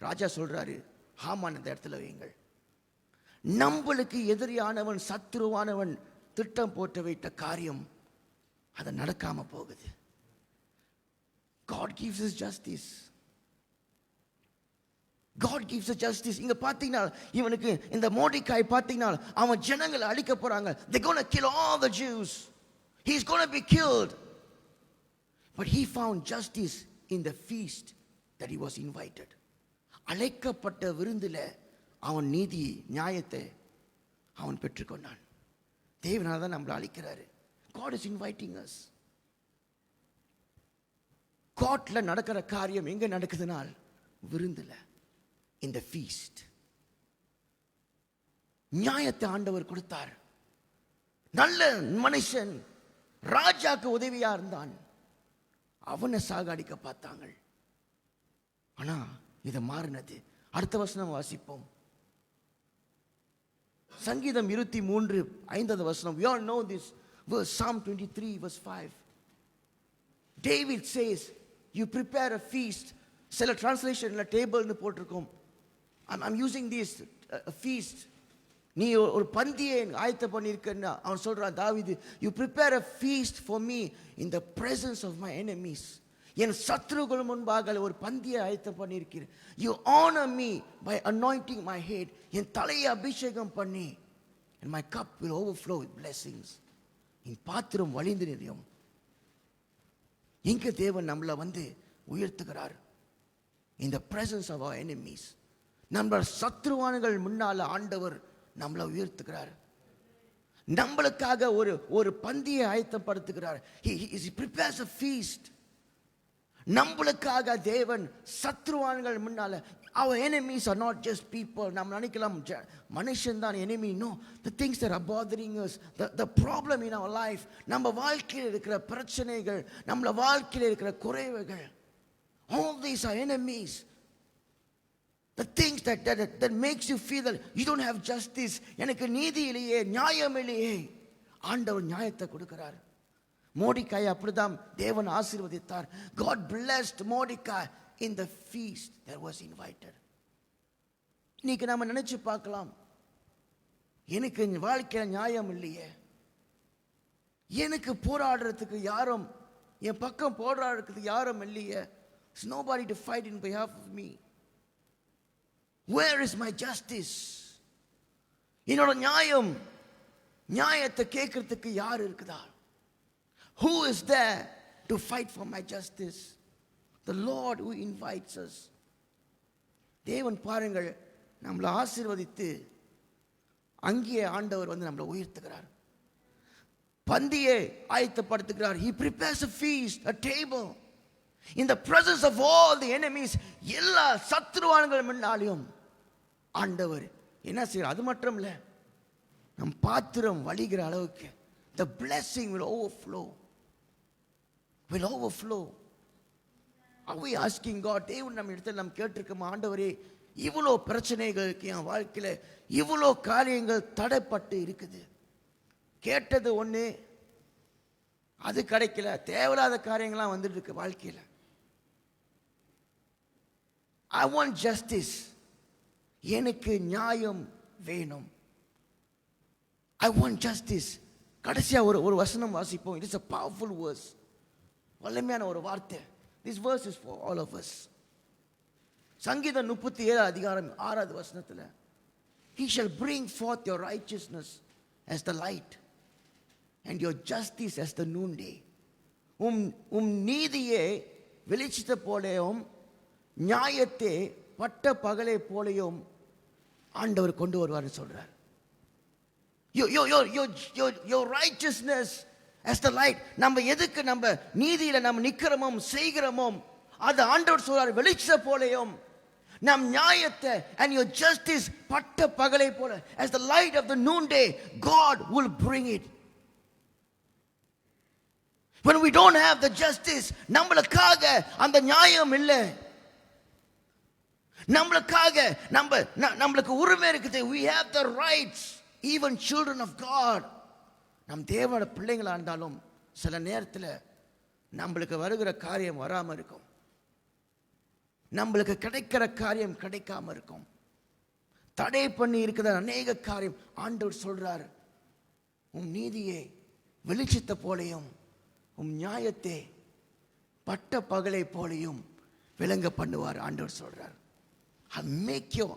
S1: ராஜா சொல்றாரு, ஹாமான் அந்த இடத்துல வையுங்கள். நம்மளுக்கு எதிரியானவன், சத்துருவானவன் திட்டம் போட்டு வைத்த காரியம் அது நடக்காம போகுது. God gives us justice. God gives a justice. இங்க பாத்தீங்கன்னா இவனுக்கு இந்த மோர்தெகாய் பாத்தீங்கன்னா அவன் ஜனங்களை அழிக்க போறாங்க. They're going to kill all the Jews. He's going to be killed. But he found justice in the feast that he was invited. அழைக்கப்பட்ட விருந்தில அவன் நீதி நியாயத்தை அவன் பெற்றுக்கொண்டான். தேவனால தான் நம்மளை அழைக்கிறாரு. God is inviting us. கோர்ட்ல நடக்கிற காரியம் எங்க நடக்குதுனால் விருந்துல, in the feast. நியாயத்தை ஆண்டவர் கொடுத்தார். நல்ல மனுஷன் ராஜாக்கு உதவியா இருந்தான். அவனை சாகடிக்க பார்த்தாங்க. ஆனா இது மாறினது. அடுத்த வசனம் வாசிப்போம். சங்கீதம் 23:5 வசனம். We all know this verse, Psalm 23 verse 5. David says, you prepare a feast. சில டிரான்ஸ்லேஷன்ல டேபிள்னு போட்டிருக்கோம். I'm using this a feast. நீ ஒரு பந்தியை ஆயத்த பண்ணியிருக்கன்னா அவன் சொல்றான் தாவீது, you prepare a feast for me in the presence of my enemies. என் சத்துருக்கள் முன்பாக ஒரு பந்தியை ஆயத்தம் பண்ணியிருக்கிறேன். You honor me by anointing my head. என் தலையை அபிஷேகம் பண்ணி, and my cup will overflow with blessings. என் பாத்திரம் வழிந்து நிறையும். இங்க தேவன் நம்மளை உயர்த்துகிறார். In the presence of our enemies. நம்ம சத்துருவான்கள் முன்னால ஆண்டவர் நம்மளை உயர்த்துகிறார். நம்மளுக்காக ஒரு பந்தியை ஆயத்தப்படுத்துகிறார். He prepares a feast. நம்மளுக்காக தேவன் சத்துருவான்கள் முன்னால. Our enemies are not just people. நம்ம நினைக்கலாம் மனுஷன் தான் enemy. No, the things that are bothering us, the problem in our life, நம்ம வாழ்க்கையில் இருக்கிற பிரச்சனைகள், நம்ம வாழ்க்கையில் இருக்கிற குறைவுகள், all these are enemies. The things that makes you feel that you don't have justice. எனக்கு நீதி இல்லையே, நியாயம் இல்லையே. ஆண்டவர் நியாயத்தை கொடுக்கிறார். மோர்தெகாய் அப்படிதான் தேவன் ஆசீர்வதித்தார். God blessed Mordecai in the feast that was invited. இன்னைக்கு நாம நினைச்சு பார்க்கலாம், எனக்கு வாழ்க்கையில நியாயம் இல்லையே, எனக்கு போராடுறதுக்கு யாரும், என் பக்கம் போராடுறதுக்கு யாரும் இல்லையே. There's nobody to fight in behalf of me. Where is my justice? என்னோட நியாயத்தை கேட்கறதுக்கு யார் இருக்குதா? Who is there to fight for my justice? The Lord who invites us. தேவன் பாருங்கள், நம்மளை ஆசீர்வதித்து அங்கே ஆண்டவர் நம்மளை உயர்த்துகிறார். பந்தியை ஆயத்தப்படுத்துகிறார். He prepares a feast, a table in the presence of all the enemies. எல்லா சத்துருவான்கள் முன்னாலும் ஆண்டவர் என்ன செய்யறார்? அது மட்டும் இல்ல, நம் பாத்திரம் வழிகிற அளவுக்கு the blessing will overflow. Are we asking God? தேவன் நம்ம இடத்துல நம்ம கேட்டிருக்கோம், ஆண்டவரே இவ்வளோ பிரச்சனைகளுக்கு என் வாழ்க்கையில இவ்வளோ காரியங்கள் தடைப்பட்டு இருக்குது. கேட்டது ஒண்ணு, அது கிடைக்கல. தேவையில்லாத காரியங்கள்லாம் வந்துட்டு இருக்கு வாழ்க்கையில. I want justice. எனக்கு நியாயம் வேணும். I want justice. கடைசியா ஒரு வசனம் வாசிப்போம். It is a powerful verse. வல்லமையான ஒரு வார்த்தை. This verse is for all of us. சங்கீதம் 37:6 வசனத்துல, He shall bring forth your righteousness as the light and your justice as the noonday. நீதியை வெளிச்சத்தை போலவும் நியாயத்தை பட்ட பகலை போலவும் ஆண்டவர் கொண்டு வருவார்னு சொல்றார். Your righteousness as the light. நம்ம எதுக்கு நம்ம நீதியில நம்ம நிக்கிறோமோ செய்கிறோமோ அது ஆண்டவர் சொல்றார் வெளிச்சத்தை போலவும், நம் நியாயத்தை and your justice பட்ட பகலை போல, as the light of the noonday, God will bring it. When we don't have the justice, நம்மளுக்காக அந்த நியாயம் இல்லை, நம்மளுக்காக நம்மளுக்கு உரிமை இருக்குது. We have the rights, even children of God. நம் தேவனோட பிள்ளைங்களா இருந்தாலும் சில நேரத்தில் நம்மளுக்கு வருகிற காரியம் வராம இருக்கும், நம்மளுக்கு கிடைக்கிற காரியம் கிடைக்காம இருக்கும், தடை பண்ணி இருக்கிற அநேக காரியம். ஆண்டவர் சொல்றார், உம் நீதியை வெளிச்சத்தை போலையும் உம் நியாயத்தை பட்ட பகலை போலையும் விளங்க பண்ணுவார். ஆண்டவர் சொல்றார். I'll make your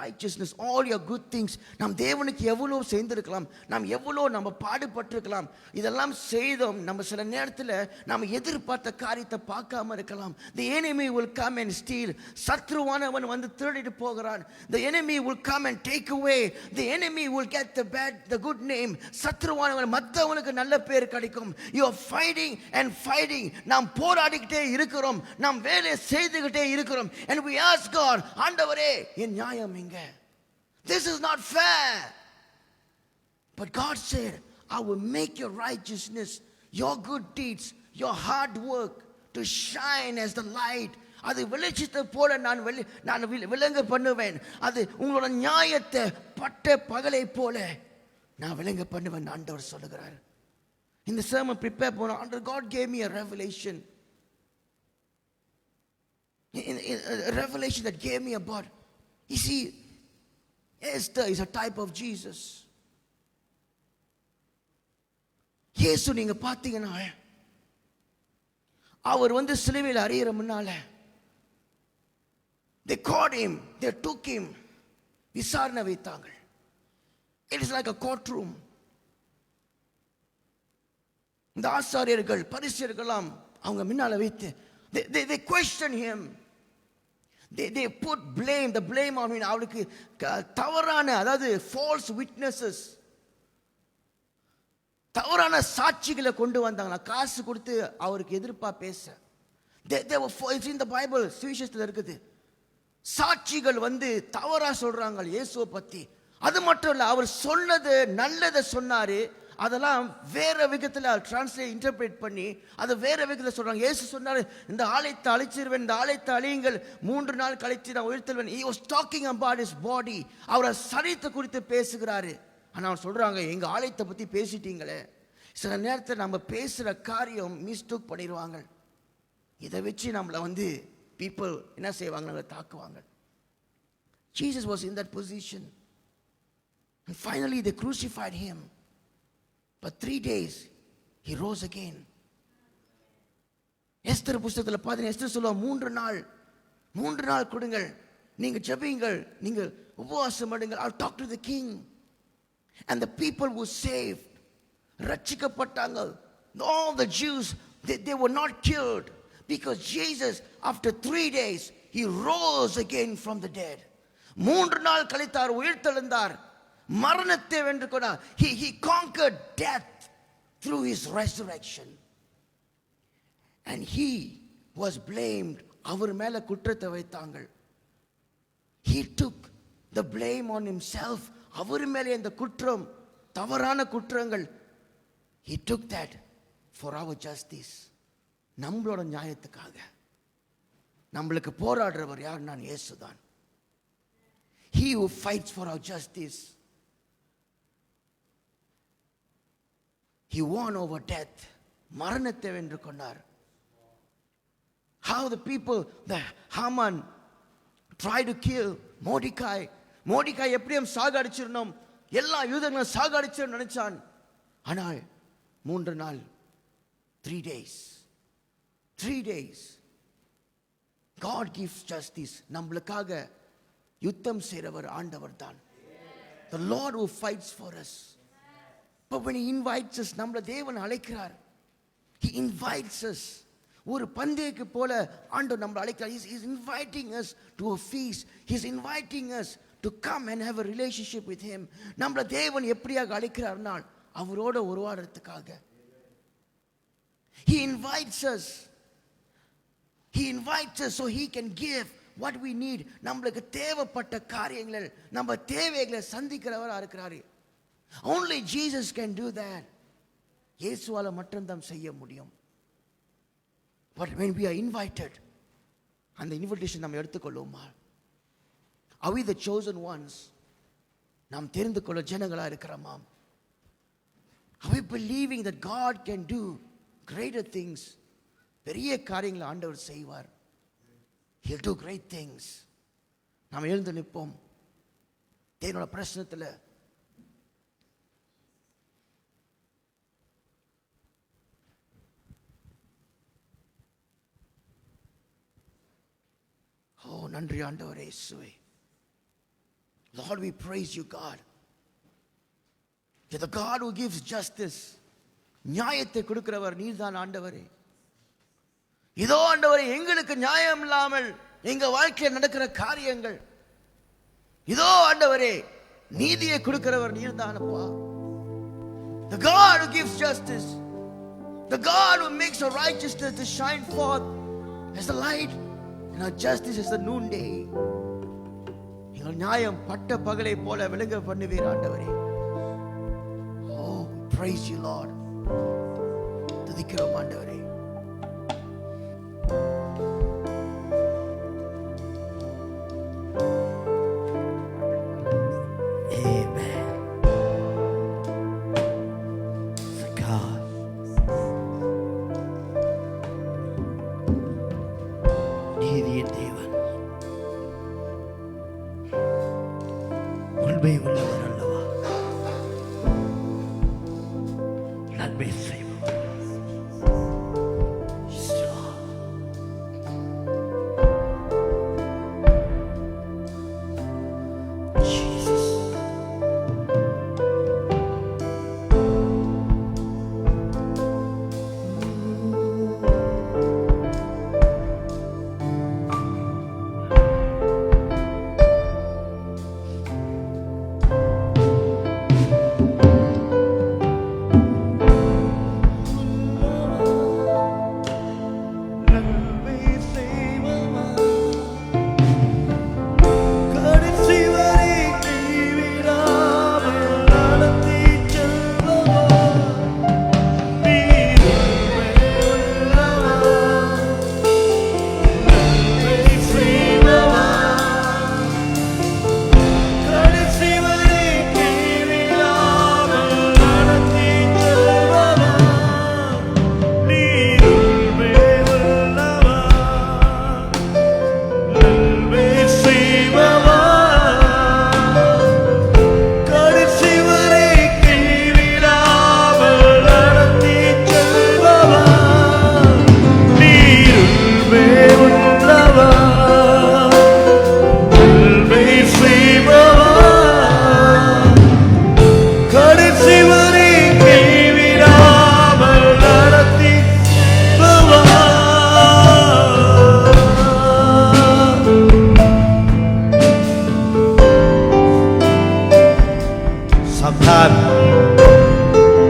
S1: righteousness, all your good things. நாம் தேவனுக்கு எவ்வளோ செய்திருக்கலாம், நாம் எவ்வளோ நம்ம பாடுபட்டிருக்கலாம், இதெல்லாம் செய்தோம். நம்ம சில நேரத்தில் நாம் எதிர்பார்த்த காரியத்தை பார்க்காம இருக்கலாம். The enemy will come and steal. சத்ருவானவன் வந்து திருடிட்டு போகிறான். The enemy will come and take away. The enemy will get the good name. சத்ருவானவன் மற்றவனுக்கு நல்ல பேர் கிடைக்கும். You are fighting and fighting. நாம் போராடிக்கிட்டே இருக்கிறோம், நாம் வேலை செய்துக்கிட்டே இருக்கிறோம். And we ask God, ஆண்டவரே என் நியாயம் எங்க? This is not fair. But God said, I will make your righteousness, your good deeds, your hard work to shine as the light. அது வெளிச்சத்தை போல நான் விளங்க பண்ணுவேன். அது உங்களோட நியாயத்தை பட்ட பகலை போல நான் விளங்க பண்ணுவேன் ஆண்டவர் சொல்லுகிறார். இந்த sermon prepare பண்ண ஆண்டவர் God gave me a revelation. A revelation that gave me about, you see, Esther is a type of Jesus. இயேசு நீங்க பார்த்தீங்கன்னா அவர் வந்து சிலுவையில் அறையிற முன்னால they caught him, they took him, விசாரணை வைத்தாங்க. It is like a courtroom. இந்த ஆசாரியர்கள் பரிசேயர்கள்லாம் அவங்க முன்னால வைத்து they question him. They put the blame on him. அவளுக்கு தவறான, அதாவது false witnesses, தவறான சாட்சிகளை கொண்டு வந்தாங்க. காசு கொடுத்து அவருக்கு எதிர்ப்பா பேச. It's in the Bible, சுவிசேஷத்தில் இருக்குது. சாட்சிகள் வந்து தவறா சொல்றாங்க இயேசுவை பத்தி. அது மட்டும் இல்ல, அவர் சொன்னது நல்லதை சொன்னாரு, அதெல்லாம் வேற விதத்தில் டிரான்ஸ்லேட் இன்டர்பிரேட் பண்ணி அதை வேற விதத்தில் சொல்றாங்க. இயேசு சொன்னாரு, இந்த ஆலயத்தை அழிச்சிருவேன், இந்த ஆலயத்தை அழியுங்கள், 3 நாள் கழித்து நான் உயிர்த்தெழுவேன். He was talking about his body. அவரை சரீரத்தை குறித்து பேசுகிறாரு. ஆனா அவர் சொல்றாங்க, எங்க ஆலயத்தை பத்தி பேசிட்டீங்களே. சில நேரத்தில் நம்ம பேசுற காரியம் மிஸ்டேக் பண்ணிடுவாங்க. இதை வச்சு நம்மளை வந்து people என்ன செய்வாங்க, நம்மளை தாக்குவாங்க. Jesus was in that position. And finally they crucified him. But 3 days he rose again. Esther புத்தகத்தில் பார்த்தீங்கன்னா எஸ்தர் சொல்லுவா, 3 நாள் கொடுங்கள், நீங்க ஜெபியுங்கள், நீங்க உபவாசம் பண்ணுங்கள். I'll talk to the king. And the people were saved. ரட்சிக்கப்பட்டாங்க. All the Jews, they were not killed because Jesus, after 3 days, he rose again from the dead. 3 நாள் கழித்தார், உயிர்த்தெழுந்தார், மரணத்தை வென்று கொண்டார். He conquered death through his resurrection. And he was blamed. அவர் மேல குற்றத்தை வைத்தாங்க. He took the blame on himself. அவர் மேலே இந்த குற்றம், தவறான குற்றங்கள், he took that for our justice. நம்மளோட நியாயத்துக்காக நம்மளுக்கு போராடுறவர் யார்? நான் இயேசுதான். He who fights for our justice. He won over death. மரணத்தை வென்று கொண்டார். How the people, the Haman tried to kill Mordecai. Mordecai எப்படியும் சாகடிச்சிரணும், எல்லா யூதர்களும் சாகடிச்சிரணும் நினைச்சான். ஆனால் 3 நாள், 3 days God gives justice. நம்மளுக்காக யுத்தம் செய்றவர் ஆண்டவர் தான். The Lord who fights for us. But when he invites us, நம்மள தேவன் அழைக்கிறார். He invites us. ஒரு பந்தயக்கு போல ஆண்டவர் நம்மள அழைக்கிறார். He is inviting us to a feast. He is inviting us to come and have a relationship with him. நம்மள தேவன் எப்படியாக அழைக்கிறார்னா அவரோட உறவாடுறதுக்காக. He invites us. He invites us so he can give what we need. நம்மளுக்கு தேவைப்பட்ட காரியங்கள், நம்ம தேவைகளை சந்திக்கிறவரா இருக்கிறாரு. Only Jesus can do that. இயேசுவால மட்டும்தான் செய்ய முடியும். But when we are invited, அந்த இன்விடேஷன் நம்ம எடுத்துக்கொள்ளுமா? Are we the chosen ones? நாம் தெரிந்து கொள்ள ஜனங்களா இருக்கிறோமா? Are we believing that God can do greater things? பெரிய காரியங்களை ஆண்டவர் செய்வார். He'll do great things. நாம் எழுந்து நிற்போம். தேவனோட பிரசன்னத்துல ஓ நன்றி ஆண்டவரே இயேசுவே. Lord, we praise you, God. You're the God who gives justice. நியாயத்தை கொடுக்கிறவர் நீர்தான் ஆண்டவரே. இதோ ஆண்டவரே, எங்களுக்கு நியாயம் இல்லாமல் எங்க வாழ்க்கையில் நடக்கிற காரியங்கள், இதோ ஆண்டவரே, நீதியை கொடுக்கிறவர் நீர்தானப்பா. The God who gives justice, the God who makes our righteousness to shine forth as the light and our justice as the noonday. எங்கள் நியாயம் பட்ட பகலை போல விளங்க பண்ணுவீர் ஆண்டவரே. Oh, praise you, Lord. துதிக்கிறோம் ஆண்டவரே. நீதியின் தேவன், உண்மை உள்ளவர் அல்லவா, நன்மை செய்வார்.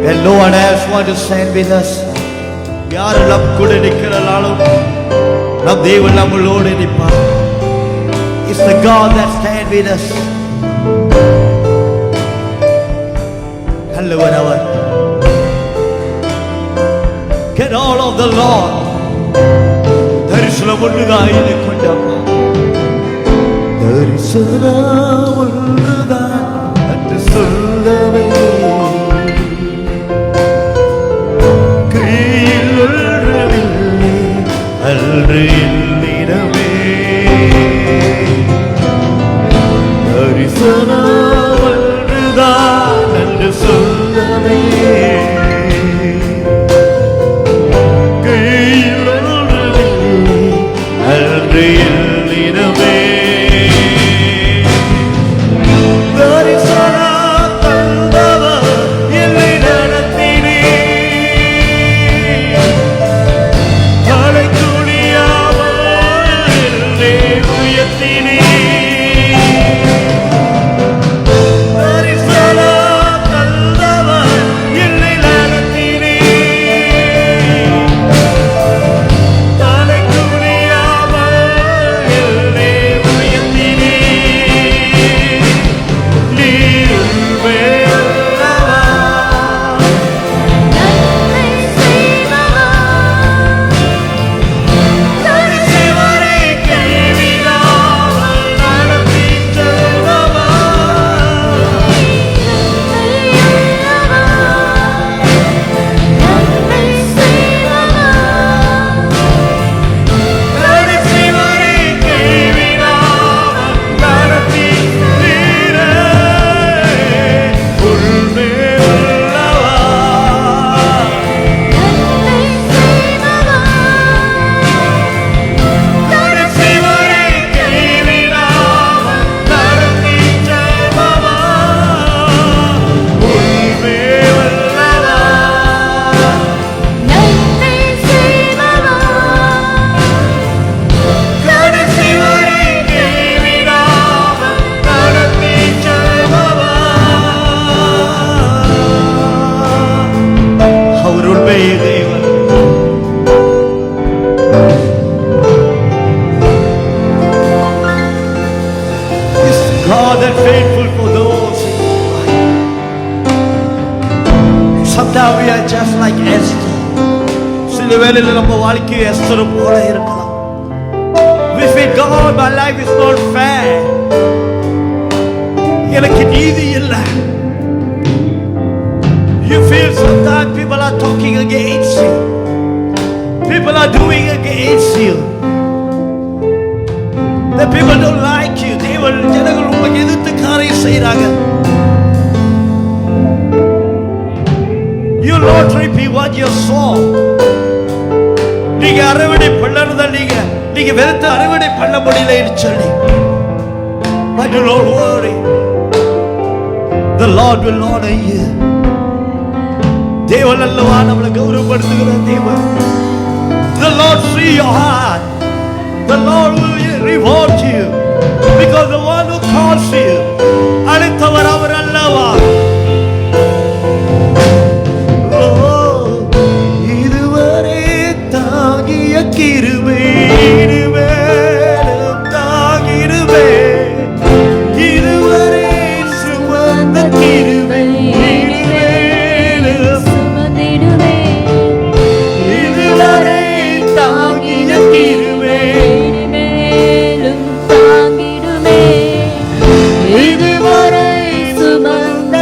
S2: When no one else wants to stand with us, யாரெல்லாம் கூட நிற்கிறாலும் நம் தேவன் நம்மளோடு நிற்பார். It's the God that stand with us. நல்லவர் அவர். Get all of the Lord. தரிசனம் ஒன்றுதான் கொண்டப்பா, தரிசனம் ஒன்றுதான் என்று சொல்லவே அன்று என்னிடமே தரிசனம் ஒன்றுதான் என்று சொல்லவே அன்று என்னிடமே தரிசனம் தந்தவர் என்னை நடத்தினீர். கிருபை தேவன். Is God that faithful for those? Sometimes we are just like Esther. சில வேளையில நம்ம வாழ்க்கை எஸ்தர் போல இருக்கலாம். We feel God, my life is not fair. எனக்கு நீதி இல்லை. You feel sometimes people are talking against you. People are doing against you. The people don't like you. ஜனங்கள் உங்களை எதிர்த்து காரியம் செய்றாங்க. You not repeat what you saw. நீங்க அறுவடை பண்ணறத நீங்க வெறுத்து அறுவடை பண்ண முடியல சொல்லி. But do not worry. The Lord will honor you. தேவன் அல்லவா நம்மளை கௌரவப்படுத்துகிற தேவன். The Lord see your heart. The Lord will reward you because the one who calls you அழைத்தவர் அவர் அல்லவா. இதுவரை தாங்கிய கிருபை இனிமேலும் தாங்கிடுவே. இதுவரை சுமந்த கிருபை இனிமேலும் சுமந்திடுவே. இதுவரை தாங்கிய கிருபை இனிமேலும் தாங்கிடுவே. இதுவரை சுமந்த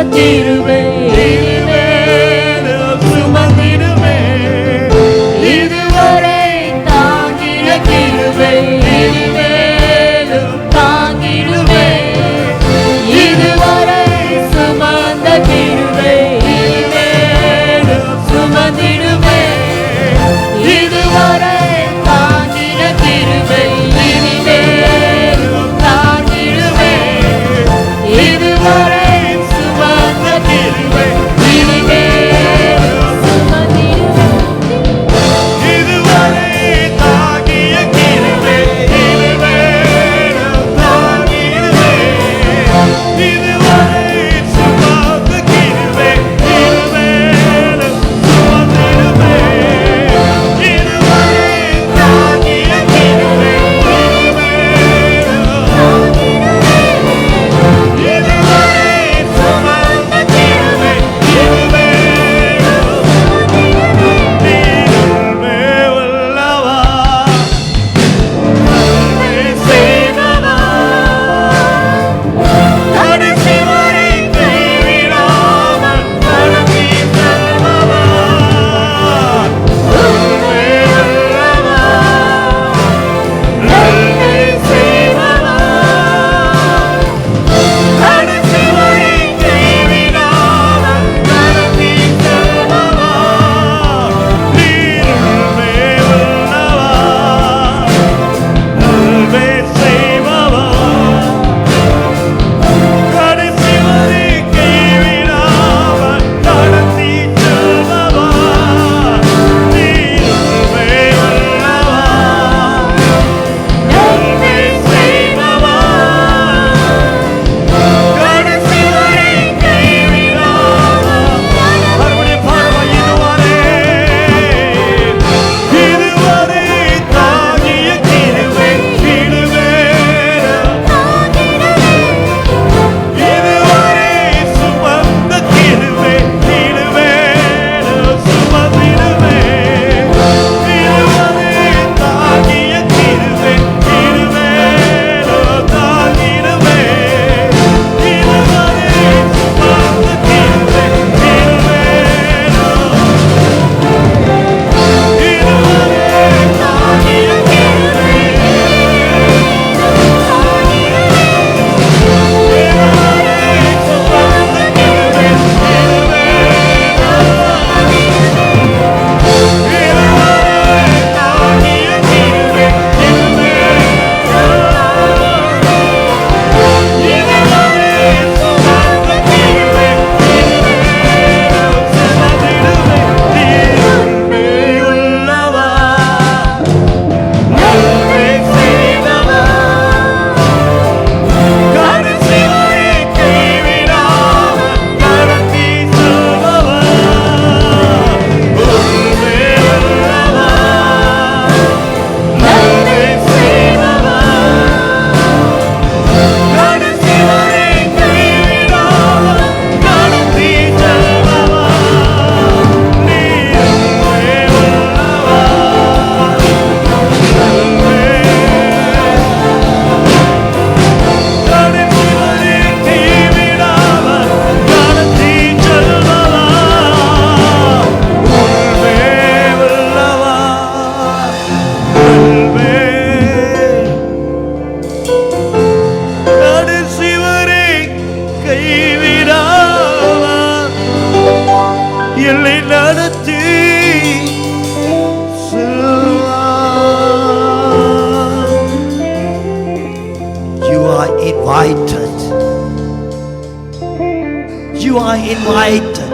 S2: invited.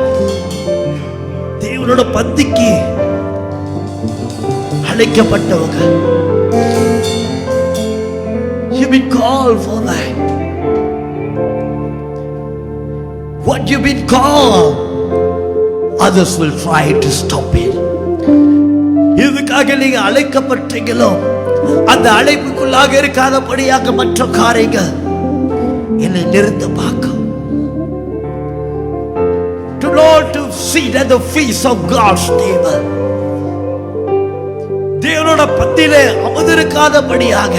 S2: தேவனோட பந்திக்கு அழைக்கப்பட்டவங்க. You've been called for that. What you've been called, others will try to stop it. இதுக்காக நீங்க அழைக்கப்பட்டீங்களோ அந்த அழைப்புக்குள்ளாக இருக்காதபடியாக மற்ற காரியங்கள் என்னை நிறுத்த பார்க்கும். To Lord to sit at the feast of God's table. தேவனோட பந்தியிலே அமர்ந்திருக்காதபடியாக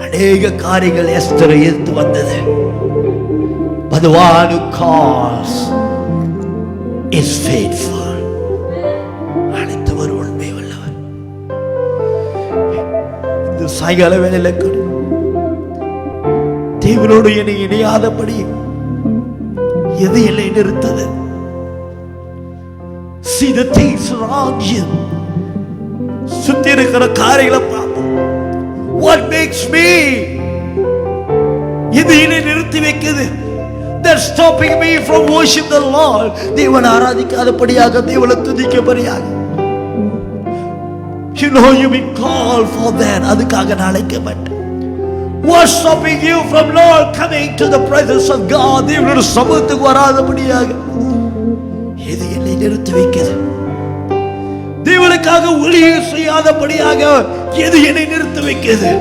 S2: அநேக காரியங்கள் எஸ்தரை எதிர்த்து வந்தது. But the one who calls is faithful. அழைத்தவர் உண்மை உள்ளவர். இந்த சாயங்கால வேளையில தேவனோடு என்னை இணையாதபடி எது என்னை நிறுத்தது? See the things around you. சுத்தி இருக்கிற காரியங்களை பார்ப்போம். What makes me? எது என்னை நிறுத்தி வைக்குது? That's stopping me from worship the Lord. தேவனை ஆராதிக்காதபடியாக, தேவனை துதிக்கபடியாக. You know you've been called for that. அதுக்காக நான் அழைக்கப்பட்டேன். What's stopping you from Lord coming to the presence of God? தேவனோட சமூகத்துக்கு வராதபடியாக எது என்னை நிறுத்தி வைக்குது? தேவனுக்காக ஊழியம் செய்யாதபடியாக எது என்னை நிறுத்தி வைக்குது?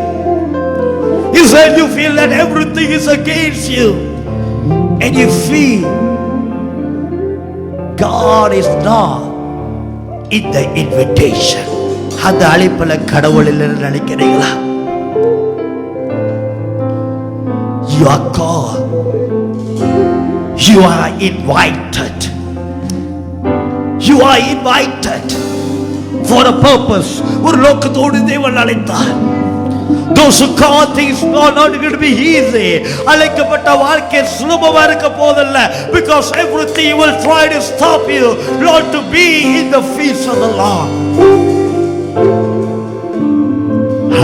S2: You said you feel that everything is against you and you feel God is not in the invitation. அந்த அழைப்புல கடவுள் இல்லைன்னு நினைக்கிறீங்களா? You are called. You are invited. You are invited for a purpose. ஒரு நோக்கத்தோடு தேவன் அழைத்தார். Those who call things are not going to be easy. அழைக்கப்பட்ட வாழ்க்கை சுலபமா இருக்க போவதில்லை. Because everything will try to stop you not to be in the feast of the Lord.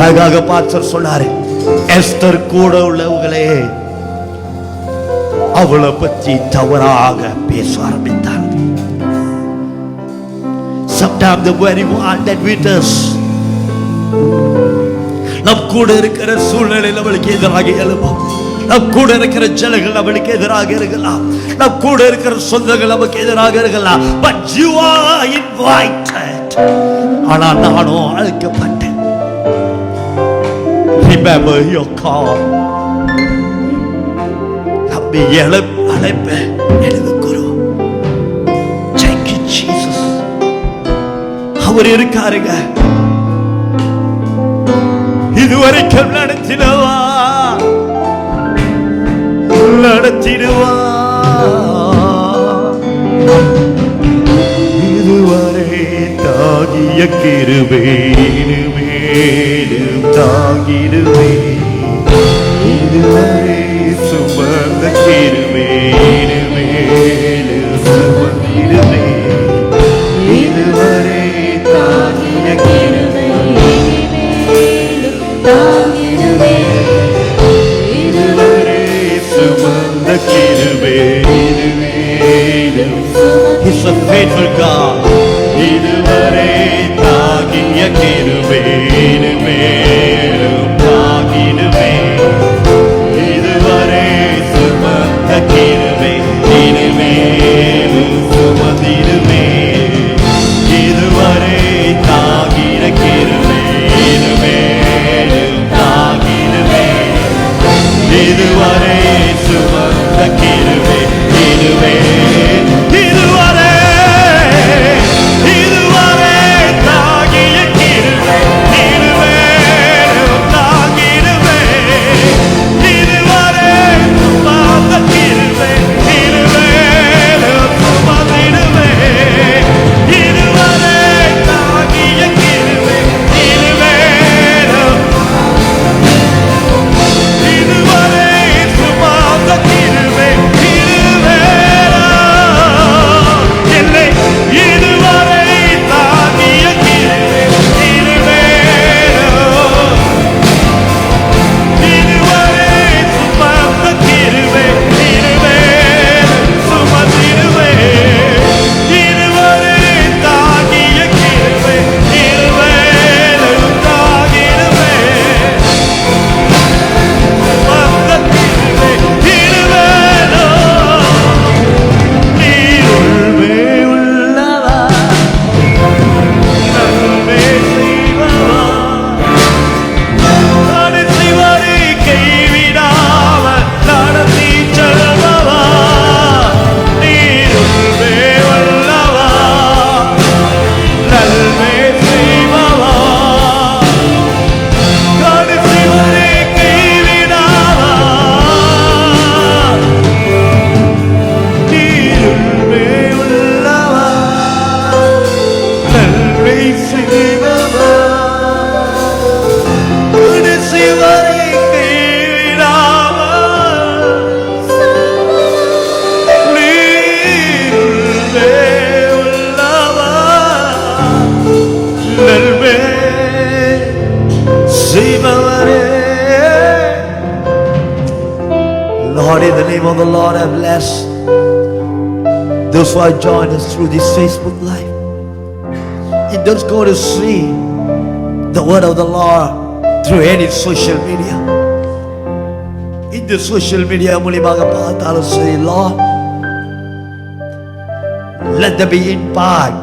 S2: அழகாக பாஸ்டர் சொன்னாரு, எஸ்தர் கூட உள்ளவங்களே அவளை பற்றி தவறாக பேச ஆரம்பித்தார். Sometimes the very one that with us, நம் கூட இருக்கிற சூழ்நிலை நம்மளுக்கு எதிராக எழும்பும். நம் கூட இருக்கிற ஜனங்கள் நம்மளுக்கு எதிராக இருக்கலாம். நம் கூட இருக்கிற சொந்தங்கள் நமக்கு எதிராக இருக்கலாம். But you are invited. ஆனால் நானும் அழைக்கப்பட்டேன். Remember your call. அப்படி அழைப்ப எனக்கு குரு. Thank you Jesus. அவர் இருக்காருங்க. இதுவரைக்கும் நடத்திடுவா இதுவரை தாகிய கிருபை மேலும் தாகிடுவே. இதுவரை சுமந்த கிருபை மேலும் சுமந்திடுவே. இதுவரை தாகிய கிருபை இதுவரை சுமந்த கிருபை He's a faithful God. இதுவரை தாகிய கிருபை மேலும் தாகிடுவே. இதுவரை சுமந்த கிருபை மேலும் சுமந்திடுவே. இதுவரை தாகிய கிருபை மேலும் தாகிடுவே. இதுவரை சுமந்த கிருபை இதுவரை தாகிய கிருபை கடைசி வரை கைவிடாமல் நீருள்ளே உள்ளவர் நல்வே செய்பவரே. Lord, in the name of the Lord, I bless those who have joined us through this Facebook Live. And those go to see the word of the Lord through any social media. In the social media, மூலமாக பார்த்தாலும் சரி, Lord, let there be impact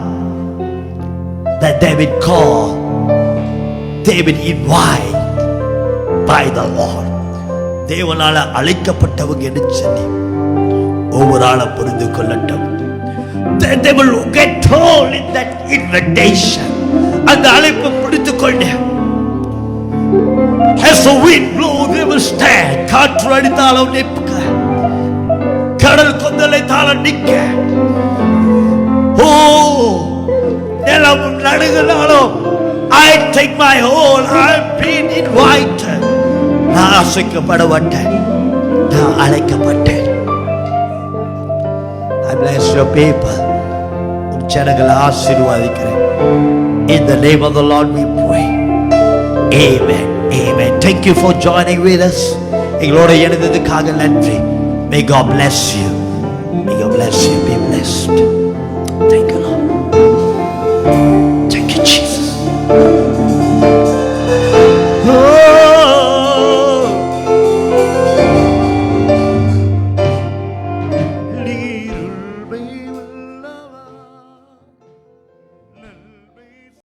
S2: that they will call, they will invite by the Lord. தேவனால அழைக்கப்பட்டவங்க என்று சொல்லி ஒவ்வொரு ஆளும் புரிந்து கொள்ளட்டும். They will get told in that invitation. அந்த அழைப்பை பிடித்து கொண்டு as the wind blows they will stand. காற்று அடித்தாலும் நிற்க, கடல் கொந்தளித்தாலும் நிற்க, ஓ நிலமும் நடுங்கினாலும் I take my hold. I've been invited. நான் அழைக்கப்பட்டேன், நான் அழைக்கப்பட்டேன். I bless your people. உம் ஜனங்களை ஆசீர்வதிக்கிறேன். In the name of the Lord we pray. Amen. Amen. Thank you for joining with us. எங்களோட இணைந்ததுக்காக நன்றி. May God bless you. May God bless you. Be blessed. Thank you, Lord.